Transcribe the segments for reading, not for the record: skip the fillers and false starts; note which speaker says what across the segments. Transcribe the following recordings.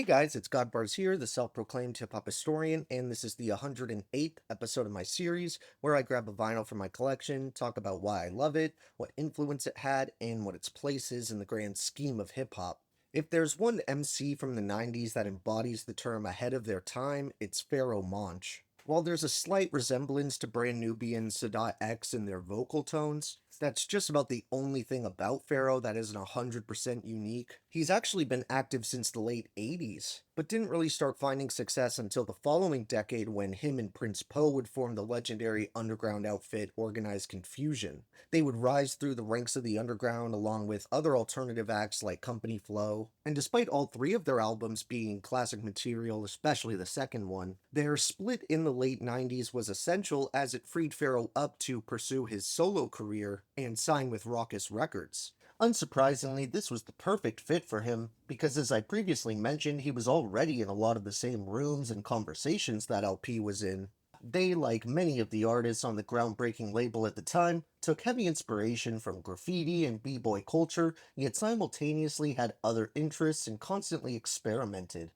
Speaker 1: Guys, it's Godbars here, the self-proclaimed hip-hop historian, and this is the 108th episode of my series, where I grab a vinyl from my collection, talk about why I love it, what influence it had, and what its place is in the grand scheme of hip-hop. If there's one MC from the 90s that embodies the term ahead of their time, it's Pharoahe Monch. While there's a slight resemblance to Brand Nubian Sadat X in their vocal tones, that's just about the only thing about Pharoahe that isn't 100% unique. He's actually been active since the late 80s, but didn't really start finding success until the following decade when him and Prince Po would form the legendary underground outfit Organized Confusion. They would rise through the ranks of the underground along with other alternative acts like Company Flow, and despite all three of their albums being classic material, especially the second one, their split in the late 90s was essential as it freed Pharoahe up to pursue his solo career and sign with Rawkus Records. Unsurprisingly, this was the perfect fit for him because, as I previously mentioned, he was already in a lot of the same rooms and conversations that LP was in. They, like many of the artists on the groundbreaking label at the time, took heavy inspiration from graffiti and b-boy culture, yet simultaneously had other interests and constantly experimented.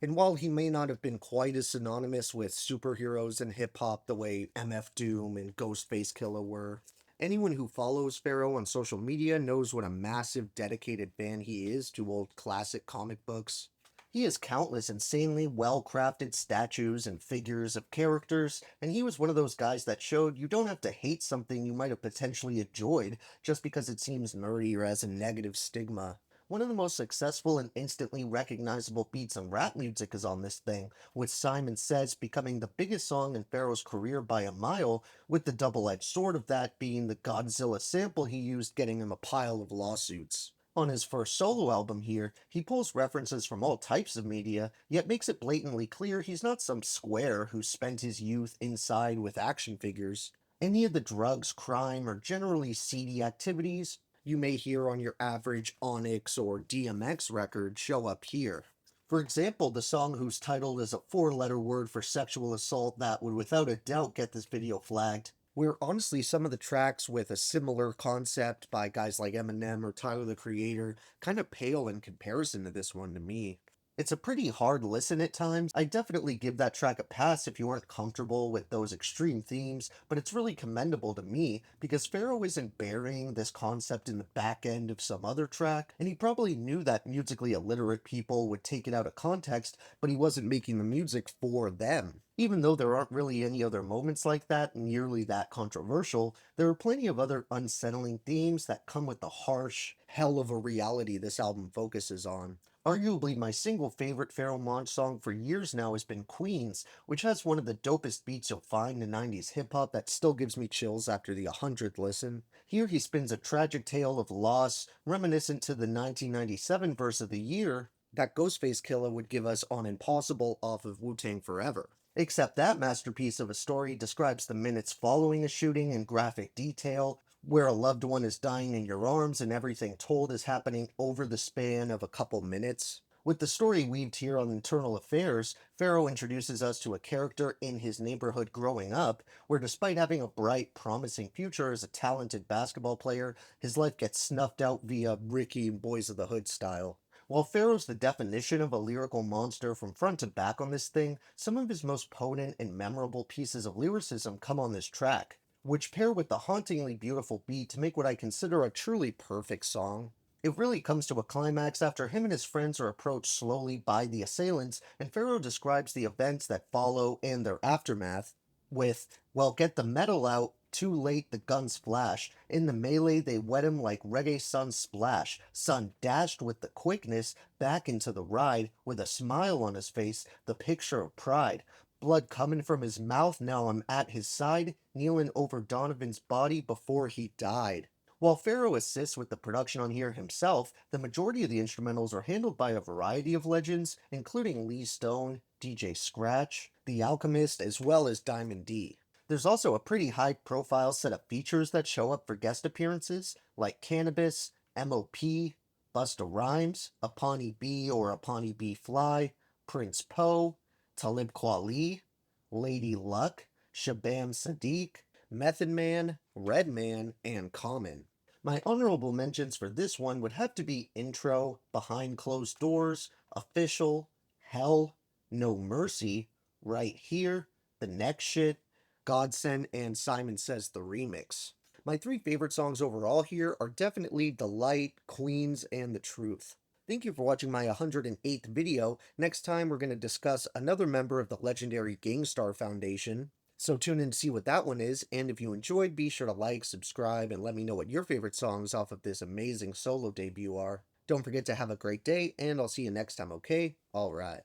Speaker 1: And while he may not have been quite as synonymous with superheroes in hip hop the way MF Doom and Ghostface Killah were, anyone who follows Pharoahe on social media knows what a massive, dedicated fan he is to old classic comic books. He has countless insanely well-crafted statues and figures of characters, and he was one of those guys that showed you don't have to hate something you might have potentially enjoyed just because it seems nerdy or has a negative stigma. One of the most successful and instantly recognizable beats in rap music is on this thing, with Simon Says becoming the biggest song in Pharoahe's career by a mile, with the double-edged sword of that being the Godzilla sample he used getting him a pile of lawsuits. On his first solo album here, he pulls references from all types of media, yet makes it blatantly clear he's not some square who spent his youth inside with action figures. Any of the drugs, crime, or generally seedy activities you may hear on your average Onyx or DMX record show up here. For example, the song whose title is a four-letter word for sexual assault that would without a doubt get this video flagged, where honestly some of the tracks with a similar concept by guys like Eminem or Tyler the Creator kind of pale in comparison to this one to me. It's a pretty hard listen at times. I definitely give that track a pass if you aren't comfortable with those extreme themes, but it's really commendable to me because Pharoahe isn't burying this concept in the back end of some other track, and he probably knew that musically illiterate people would take it out of context, but he wasn't making the music for them. Even though there aren't really any other moments like that nearly that controversial, there are plenty of other unsettling themes that come with the harsh hell of a reality this album focuses on. Arguably, my single favorite Pharoahe Monch song for years now has been Queens, which has one of the dopest beats you'll find in 90s hip-hop that still gives me chills after the 100th listen. Here he spins a tragic tale of loss, reminiscent to the 1997 verse of the year that Ghostface Killah would give us on Impossible off of Wu-Tang Forever. Except that masterpiece of a story describes the minutes following a shooting in graphic detail, where a loved one is dying in your arms and everything told is happening over the span of a couple minutes. With the story weaved here on Internal Affairs, Pharoahe introduces us to a character in his neighborhood growing up, where despite having a bright, promising future as a talented basketball player, his life gets snuffed out via Ricky and Boys of the Hood style. While Pharoahe's the definition of a lyrical monster from front to back on this thing, some of his most potent and memorable pieces of lyricism come on this track, which pair with the hauntingly beautiful beat to make what I consider a truly perfect song. It really comes to a climax after him and his friends are approached slowly by the assailants, and Pharoahe describes the events that follow and their aftermath with, well, get the metal out, too late the guns flash. In the melee they wet him like reggae sun splash. Sun dashed with the quickness back into the ride, with a smile on his face, the picture of pride. Blood coming from his mouth, now I'm at his side, kneeling over Donovan's body before he died. While Pharoahe assists with the production on here himself, the majority of the instrumentals are handled by a variety of legends, including Lee Stone, DJ Scratch, The Alchemist, as well as Diamond D. There's also a pretty high-profile set of features that show up for guest appearances, like Cannabis, M.O.P., Busta Rhymes, Apani B or Apani B Fly, Prince Po, Talib Kweli, Lady Luck, Shabam Sadiq, Method Man, Redman, and Common. My honorable mentions for this one would have to be Intro, Behind Closed Doors, Official, Hell No Mercy, Right Here, The Next Shit, Godsend, and Simon Says the Remix. My three favorite songs overall here are definitely Delight, Queens, and The Truth. Thank you for watching my 108th video. Next time we're going to discuss another member of the legendary Gangstar Foundation. So tune in to see what that one is, and if you enjoyed, be sure to like, subscribe, and let me know what your favorite songs off of this amazing solo debut are. Don't forget to have a great day, and I'll see you next time, okay? Alright.